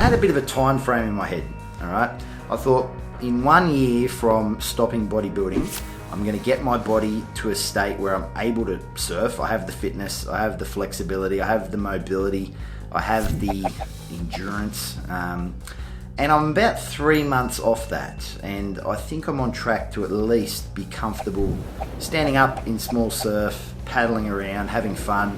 had a bit of a time frame in my head, all right? I thought in 1 year from stopping bodybuilding, I'm gonna get my body to a state where I'm able to surf. I have the fitness, I have the flexibility, I have the mobility, I have the endurance, and I'm about 3 months off that, and I think I'm on track to at least be comfortable standing up in small surf, paddling around, having fun.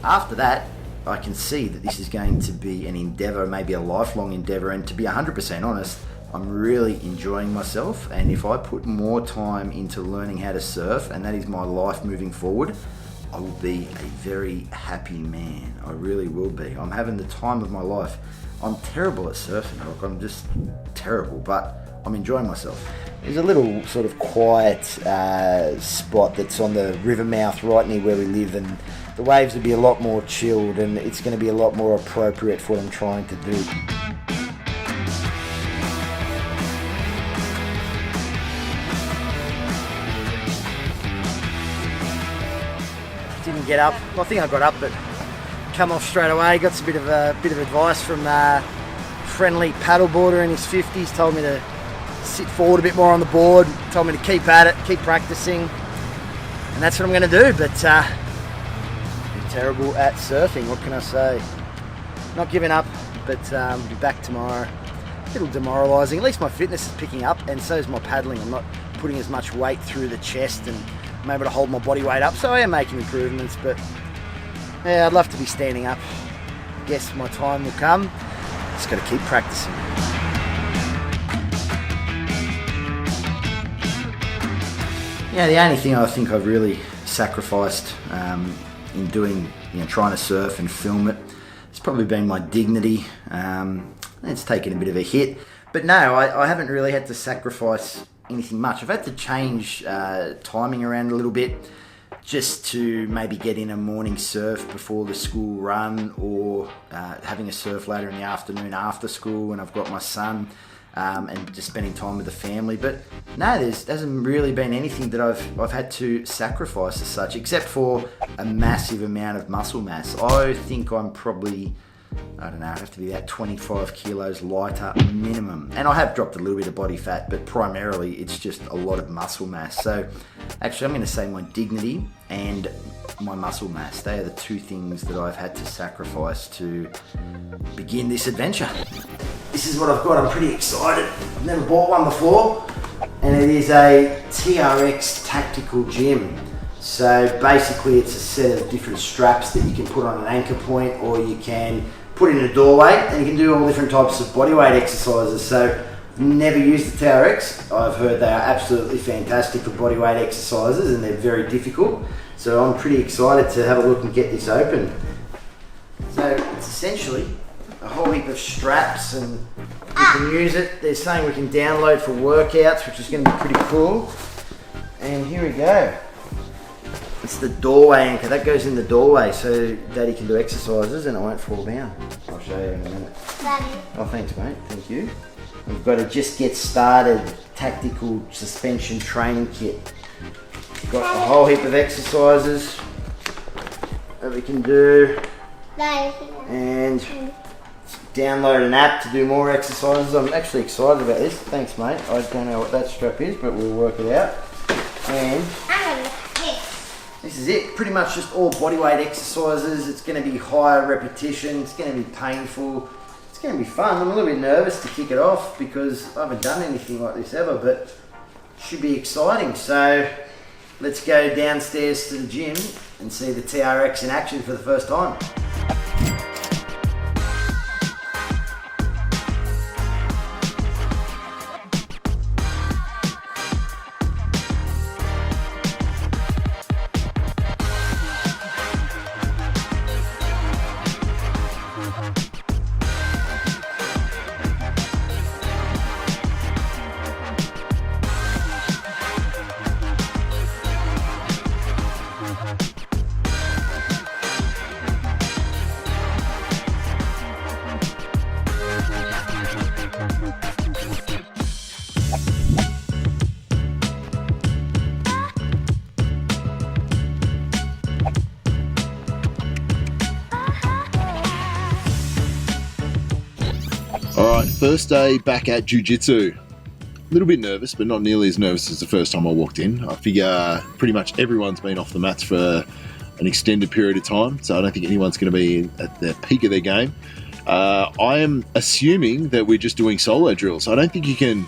After that, I can see that this is going to be an endeavor, maybe a lifelong endeavor, and to be 100% honest, I'm really enjoying myself, and if I put more time into learning how to surf, and that is my life moving forward, I will be a very happy man. I really will be. I'm having the time of my life. I'm terrible at surfing, like I'm just terrible, but I'm enjoying myself. There's a little sort of quiet spot that's on the river mouth right near where we live, and the waves will be a lot more chilled, and it's going to be a lot more appropriate for what I'm trying to do. Didn't get up. I think I got up, but come off straight away. Got a bit of advice from a friendly paddleboarder in his 50s. Told me to sit forward a bit more on the board. Told me to keep at it, keep practicing, and that's what I'm going to do. But I'm terrible at surfing. What can I say? Not giving up, but I'll be back tomorrow. A little demoralising. At least my fitness is picking up, and so is my paddling. I'm not putting as much weight through the chest, and I'm able to hold my body weight up, so I am making improvements, but yeah, I'd love to be standing up. Guess my time will come. Just got to keep practicing. Yeah, the only thing I think I've really sacrificed in doing, trying to surf and film it, it's probably been my dignity. It's taken a bit of a hit, but no, I haven't really had to sacrifice anything much. I've had to change timing around a little bit just to maybe get in a morning surf before the school run, or having a surf later in the afternoon after school when I've got my son, and just spending time with the family. But no, there hasn't really been anything that I've had to sacrifice as such, except for a massive amount of muscle mass. I think I'm probably, I don't know, I have to be about 25 kilos lighter minimum. And I have dropped a little bit of body fat, but primarily it's just a lot of muscle mass. So actually I'm going to say my dignity and my muscle mass. They are the two things that I've had to sacrifice to begin this adventure. This is what I've got. I'm pretty excited. I've never bought one before, and it is a TRX tactical gym. So basically it's a set of different straps that you can put on an anchor point, or you can put in a doorway, and you can do all different types of bodyweight exercises. So I've never used the TRX. I've heard they are absolutely fantastic for bodyweight exercises, and they're very difficult. So I'm pretty excited to have a look and get this open. So it's essentially a whole heap of straps, and you can use it. They're saying we can download for workouts, which is going to be pretty cool. And here we go. It's the doorway anchor. That goes in the doorway so Daddy can do exercises and it won't fall down. I'll show you in a minute. Daddy. Oh, thanks, mate. Thank you. We've got a Just Get Started tactical suspension training kit. Got a whole heap of exercises that we can do. Daddy. And download an app to do more exercises. I'm actually excited about this. Thanks, mate. I don't know what that strap is, but we'll work it out. And this is it. Pretty much just all bodyweight exercises. It's going to be higher repetition. It's going to be painful. It's going to be fun. I'm a little bit nervous to kick it off because I haven't done anything like this ever, but it should be exciting. So let's go downstairs to the gym and see the TRX in action for the first time. Alright, first day back at Jiu-Jitsu. A little bit nervous, but not nearly as nervous as the first time I walked in. I figure pretty much everyone's been off the mats for an extended period of time, so I don't think anyone's going to be at the peak of their game. I am assuming that we're just doing solo drills. I don't think you can,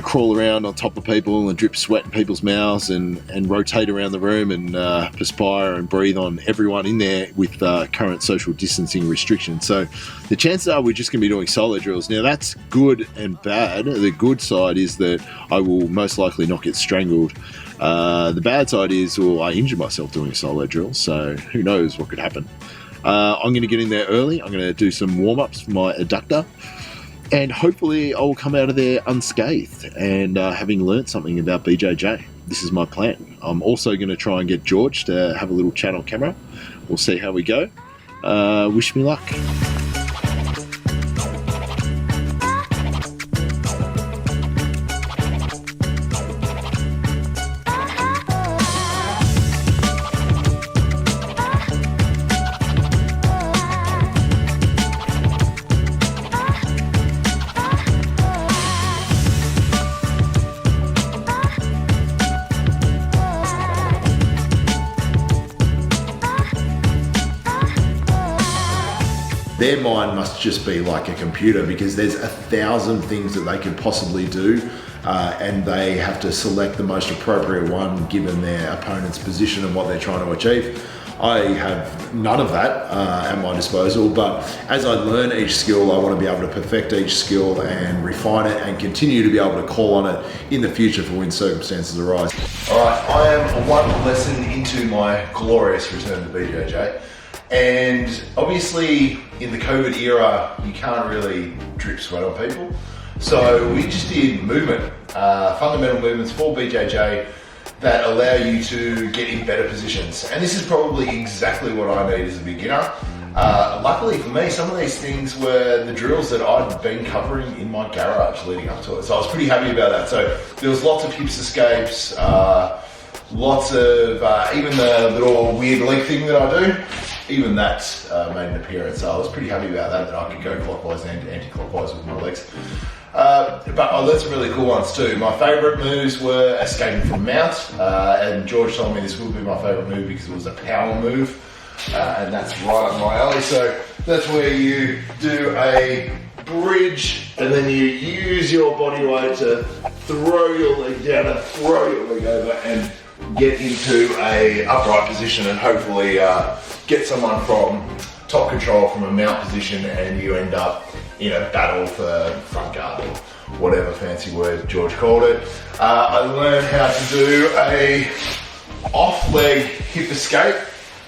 crawl around on top of people and drip sweat in people's mouths and rotate around the room and perspire and breathe on everyone in there with current social distancing restrictions. So the chances are we're just going to be doing solo drills. Now that's good and bad. The good side is that I will most likely not get strangled. The bad side is, I injured myself doing a solo drill, so who knows what could happen. I'm going to get in there early. I'm going to do some warm-ups for my adductor, and hopefully I will come out of there unscathed and having learnt something about BJJ. This is my plan. I'm also going to try and get George to have a little chat on camera. We'll see how we go. Wish me luck. Their mind must just be like a computer, because there's 1,000 things that they could possibly do, and they have to select the most appropriate one given their opponent's position and what they're trying to achieve. I have none of that at my disposal, but as I learn each skill, I want to be able to perfect each skill and refine it and continue to be able to call on it in the future for when circumstances arise. All right, I am one lesson into my glorious return to BJJ. And obviously in the COVID era, you can't really drip sweat on people. So we just did movement, fundamental movements for BJJ that allow you to get in better positions. And this is probably exactly what I need as a beginner. Luckily for me, some of these things were the drills that I'd been covering in my garage leading up to it. So I was pretty happy about that. So there was lots of hips escapes, lots of, even the little weird leg thing that I do, even that made an appearance. So I was pretty happy about that I could go clockwise and anti-clockwise with my legs. But I learned some really cool ones too. My favourite moves were escaping from mount, and George told me this would be my favourite move because it was a power move, and that's right up my alley. So that's where you do a bridge and then you use your body weight to throw your leg down and throw your leg over and get into a upright position and hopefully get someone from top control from a mount position, and you end up in a battle for front guard or whatever fancy word George called it. I learned how to do a off leg hip escape.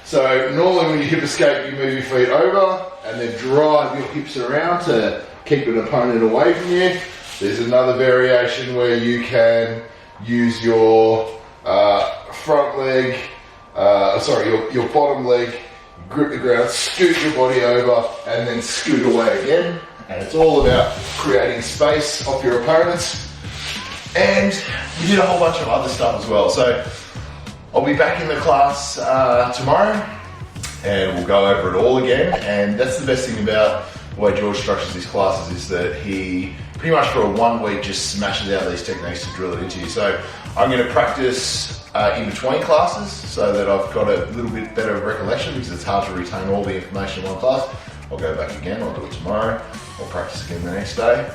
So normally when you hip escape, you move your feet over and then drive your hips around to keep an opponent away from you. There's another variation where you can use your front leg, your bottom leg, grip the ground, scoot your body over, and then scoot away again. And it's all about creating space off your opponents. And we did a whole bunch of other stuff as well. So I'll be back in the class tomorrow, and we'll go over it all again. And that's the best thing about the way George structures his classes, is that he pretty much for a 1 week just smashes out these techniques to drill it into you. So I'm going to practice in between classes so that I've got a little bit better recollection, because it's hard to retain all the information in one class. I'll go back again, I'll do it tomorrow, I'll practice again the next day.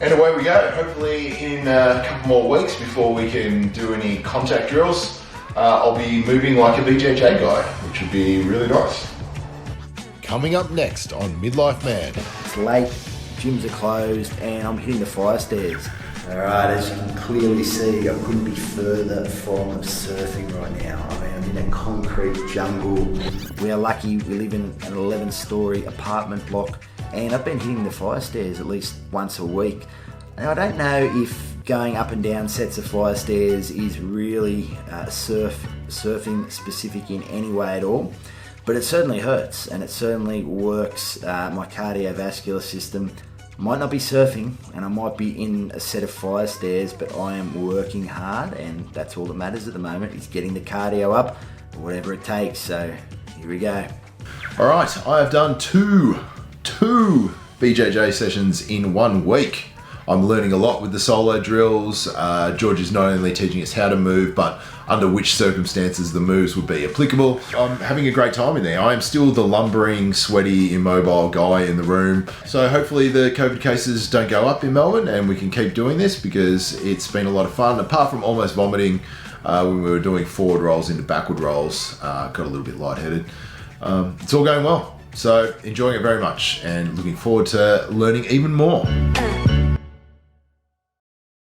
And away we go. Hopefully in a couple more weeks before we can do any contact drills, I'll be moving like a BJJ guy, which would be really nice. Coming up next on Midlife Man. It's late, gyms are closed, and I'm hitting the fire stairs. Alright, as you can clearly see, I couldn't be further from surfing right now. I mean, I'm in a concrete jungle. We are lucky we live in an 11-storey apartment block, and I've been hitting the fire stairs at least once a week. Now, I don't know if going up and down sets of fire stairs is really surfing specific in any way at all, but it certainly hurts, and it certainly works my cardiovascular system. Might not be surfing, and I might be in a set of fire stairs, but I am working hard, and that's all that matters at the moment, is getting the cardio up, whatever it takes. So here we go. All right, I have done two BJJ sessions in 1 week. I'm learning a lot with the solo drills. George is not only teaching us how to move, but under which circumstances the moves would be applicable. I'm having a great time in there. I am still the lumbering, sweaty, immobile guy in the room. So hopefully the COVID cases don't go up in Melbourne and we can keep doing this, because it's been a lot of fun. Apart from almost vomiting when we were doing forward rolls into backward rolls, got a little bit lightheaded. It's all going well. So enjoying it very much and looking forward to learning even more.